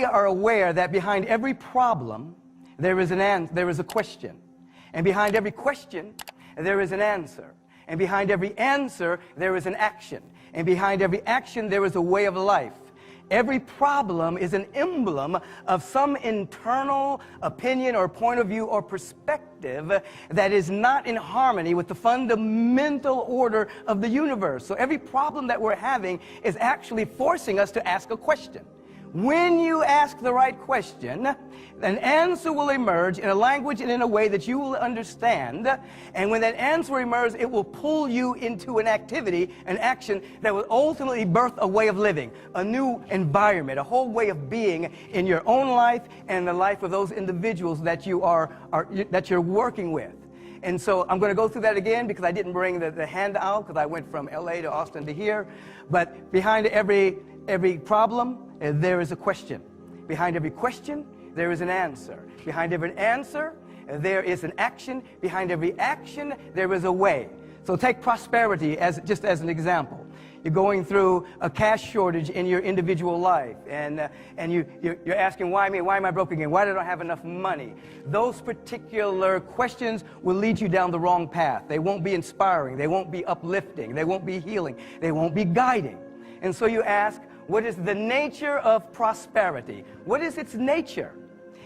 we are aware that behind every problem, there is a question. And behind every question, there is an answer. And behind every answer, there is an action. And behind every action, there is a way of life. Every problem is an emblem of some internal opinion or point of view or perspective that is not in harmony with the fundamental order of the universe. So every problem that we're having is actually forcing us to ask a question. When you ask the right question, an answer will emerge in a language and in a way that you will understand. And when that answer emerges, it will pull you into an activity, an action that will ultimately birth a way of living, a new environment, a whole way of being in your own life and the life of those individuals that that you're working with. And so I'm going to go through that again because I didn't bring the handout because I went from LA to Austin to here. But behind every problem, there is a question. Behind every question, there is an answer. Behind every answer, there is an action. Behind every action, there is a way. So take prosperity just as an example. You're going through a cash shortage in your individual life, and you're asking, why me? Why am I broke again? Why don't I have enough money? Those particular questions will lead you down the wrong path. They won't be inspiring. They won't be uplifting. They won't be healing. They won't be guiding. And so you ask, what is the nature of prosperity? What is its nature?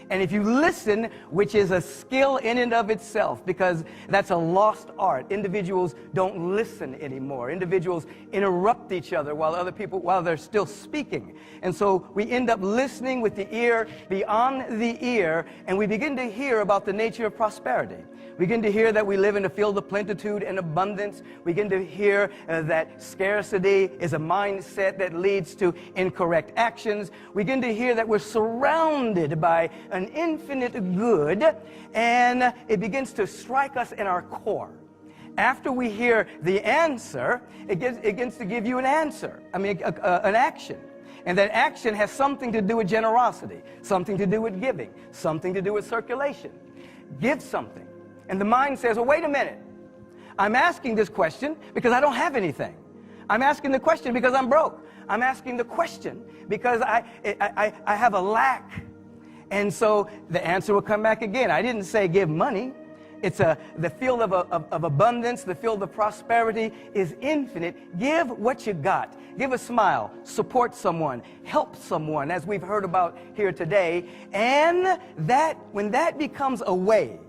And if you listen, which is a skill in and of itself, because that's a lost art. Individuals don't listen anymore. Individuals interrupt each other while they're still speaking. And so we end up listening with the ear beyond the ear, and we begin to hear about the nature of prosperity. We begin to hear that we live in a field of plenitude and abundance. We begin to hear that scarcity is a mindset that leads to incorrect actions. We begin to hear that we're surrounded by an infinite good, and it begins to strike us in our core. After we hear the answer, it begins to give you an answer, an action. And that action has something to do with generosity, something to do with giving, something to do with circulation. Give something. And the mind says, well, wait a minute. I'm asking this question because I don't have anything. I'm asking the question because I'm broke. I'm asking the question because I have a lack. And so the answer will come back again. I didn't say give money. It's the field of abundance, the field of prosperity is infinite. Give what you got. Give a smile. Support someone. Help someone, as we've heard about here today. And when that becomes a way,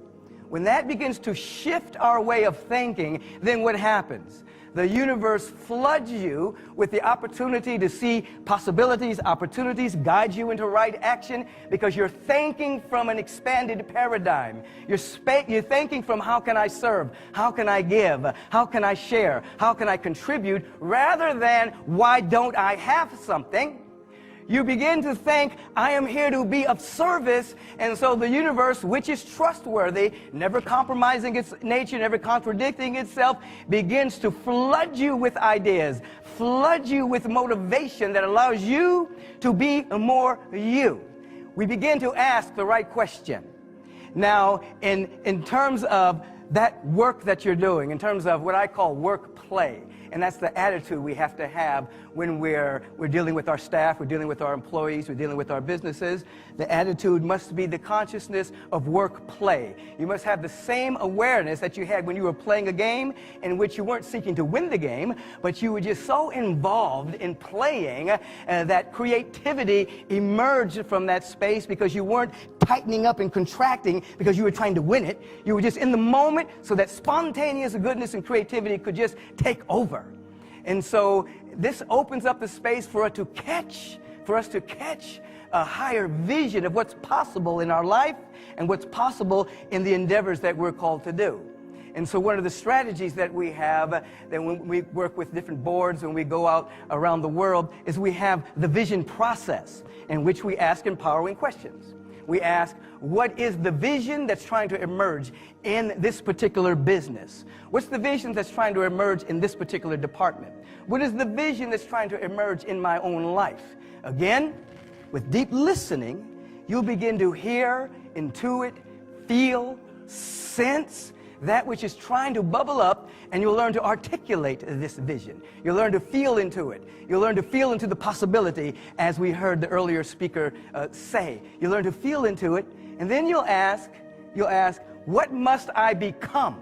when that begins to shift our way of thinking, then what happens? The universe floods you with the opportunity to see possibilities, opportunities, guide you into right action because you're thinking from an expanded paradigm. You're thinking from how can I serve? How can I give? How can I share? How can I contribute? Rather than why don't I have something? You begin to think, I am here to be of service, and so the universe, which is trustworthy, never compromising its nature, never contradicting itself, begins to flood you with ideas, flood you with motivation that allows you to be more you. We begin to ask the right question. Now, in terms of that work that you're doing, in terms of what I call work play, and that's the attitude we have to have when we're dealing with our staff, we're dealing with our employees, we're dealing with our businesses. The attitude must be the consciousness of work play. You must have the same awareness that you had when you were playing a game in which you weren't seeking to win the game, but you were just so involved in playing that creativity emerged from that space because you weren't tightening up and contracting because you were trying to win it. You were just in the moment so that spontaneous goodness and creativity could just take over. And so this opens up the space for us to catch a higher vision of what's possible in our life and what's possible in the endeavors that we're called to do. And so one of the strategies that we have, that when we work with different boards, when we go out around the world, is we have the vision process in which we ask empowering questions. We ask, what is the vision that's trying to emerge in this particular business? What's the vision that's trying to emerge in this particular department? What is the vision that's trying to emerge in my own life? Again, with deep listening, you'll begin to hear, intuit, feel, sense that which is trying to bubble up, and you'll learn to articulate this vision. You'll learn to feel into it. You'll learn to feel into the possibility, as we heard the earlier speaker say. You'll learn to feel into it, and then you'll ask, what must I become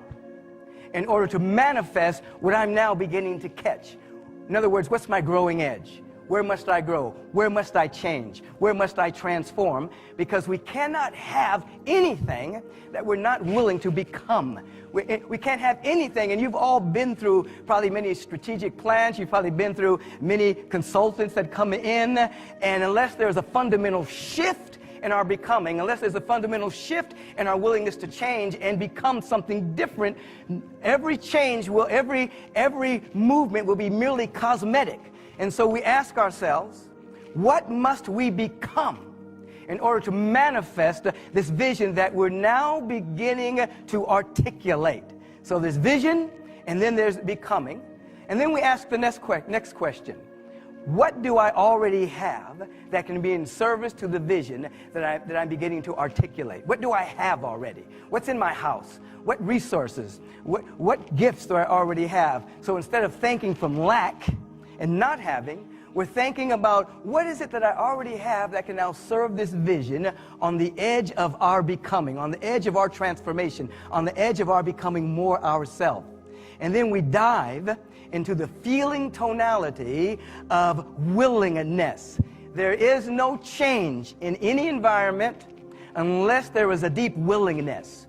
in order to manifest what I'm now beginning to catch? In other words, what's my growing edge? Where must I grow? Where must I change? Where must I transform? Because we cannot have anything that we're not willing to become. We can't have anything, and you've all been through probably many strategic plans. You've probably been through many consultants that come in, and unless there's a fundamental shift in our becoming, unless there's a fundamental shift in our willingness to change and become something different, every change will, every movement will be merely cosmetic. And so we ask ourselves, what must we become in order to manifest this vision that we're now beginning to articulate? So there's vision, and then there's becoming. And then we ask the next question. What do I already have that can be in service to the vision that I'm beginning to articulate? What do I have already? What's in my house? What resources? What gifts do I already have? So instead of thinking from lack and not having, we're thinking about what is it that I already have that can now serve this vision on the edge of our becoming, on the edge of our transformation, on the edge of our becoming more ourselves. And then we dive into the feeling tonality of willingness. There is no change in any environment unless there is a deep willingness.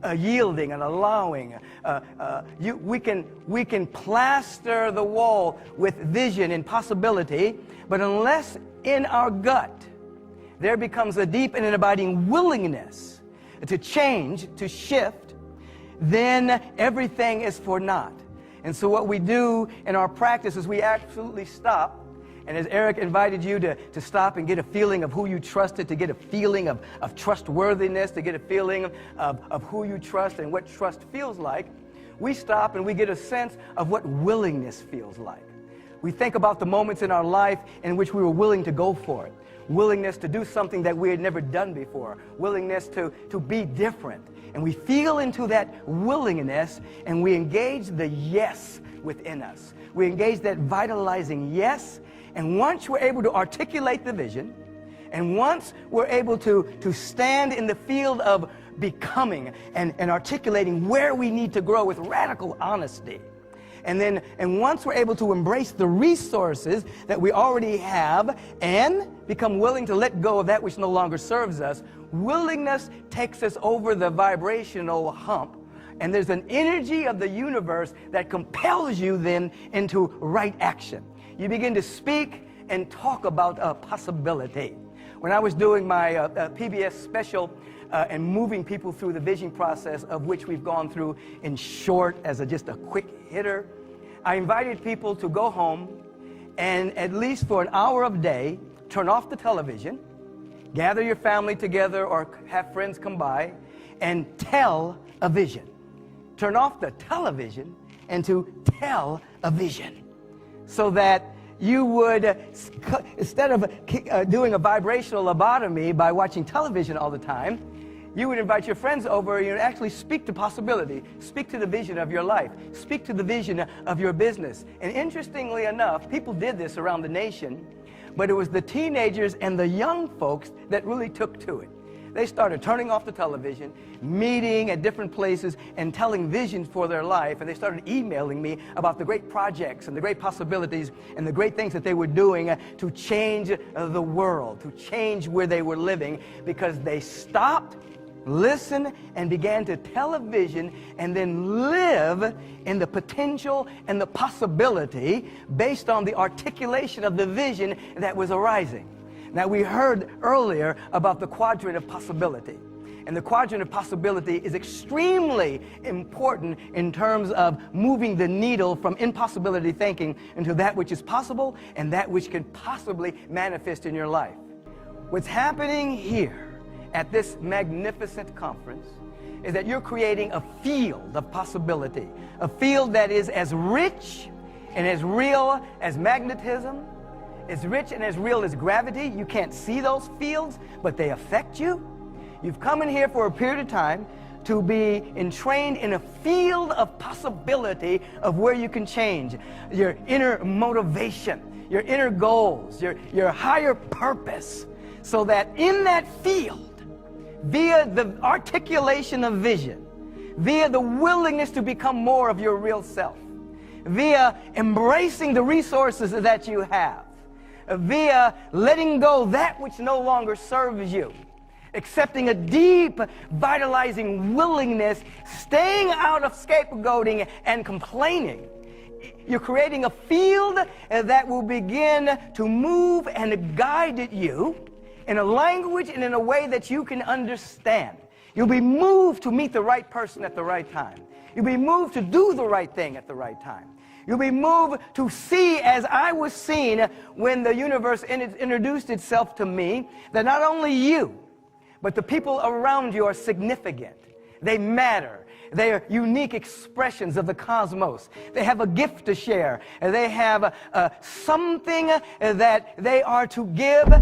A yielding and allowing. We can plaster the wall with vision and possibility, but unless in our gut there becomes a deep and an abiding willingness to change, to shift, then everything is for naught. And so what we do in our practice is we absolutely stop. And as Eric invited you to stop and get a feeling of who you trusted, to get a feeling of trustworthiness, to get a feeling of who you trust and what trust feels like, we stop and we get a sense of what willingness feels like. We think about the moments in our life in which we were willing to go for it. Willingness to do something that we had never done before. Willingness to be different. And we feel into that willingness, and we engage the yes within us. We engage that vitalizing yes. And once we're able to articulate the vision, and once we're able to stand in the field of becoming and articulating where we need to grow with radical honesty, and once we're able to embrace the resources that we already have and become willing to let go of that which no longer serves us, willingness takes us over the vibrational hump. And there's an energy of the universe that compels you then into right action. You begin to speak and talk about a possibility. When I was doing my PBS special and moving people through the vision process, of which we've gone through in short as just a quick hitter, I invited people to go home and at least for an hour of day, turn off the television, gather your family together or have friends come by, and tell a vision. Turn off the television and to tell a vision. So that you would, instead of doing a vibrational lobotomy by watching television all the time, you would invite your friends over and you'd actually speak to possibility, speak to the vision of your life, speak to the vision of your business. And interestingly enough, people did this around the nation, but it was the teenagers and the young folks that really took to it. They started turning off the television, meeting at different places, and telling visions for their life. And they started emailing me about the great projects and the great possibilities and the great things that they were doing to change the world, to change where they were living, because they stopped, listened, and began to tell a vision and then live in the potential and the possibility based on the articulation of the vision that was arising. Now, we heard earlier about the quadrant of possibility. And the quadrant of possibility is extremely important in terms of moving the needle from impossibility thinking into that which is possible and that which can possibly manifest in your life. What's happening here at this magnificent conference is that you're creating a field of possibility, a field that is as rich and as real as magnetism, as rich and as real as gravity. You can't see those fields, but they affect you. You've come in here for a period of time to be entrained in a field of possibility of where you can change. Your inner motivation, your inner goals, your higher purpose. So that in that field, via the articulation of vision, via the willingness to become more of your real self, via embracing the resources that you have, via letting go that which no longer serves you, accepting a deep, vitalizing willingness, staying out of scapegoating and complaining, you're creating a field that will begin to move and guide you in a language and in a way that you can understand. You'll be moved to meet the right person at the right time. You'll be moved to do the right thing at the right time. You'll be moved to see, as I was seen when the universe introduced itself to me, that not only you, but the people around you are significant. They matter. They are unique expressions of the cosmos. They have a gift to share. They have something that they are to give.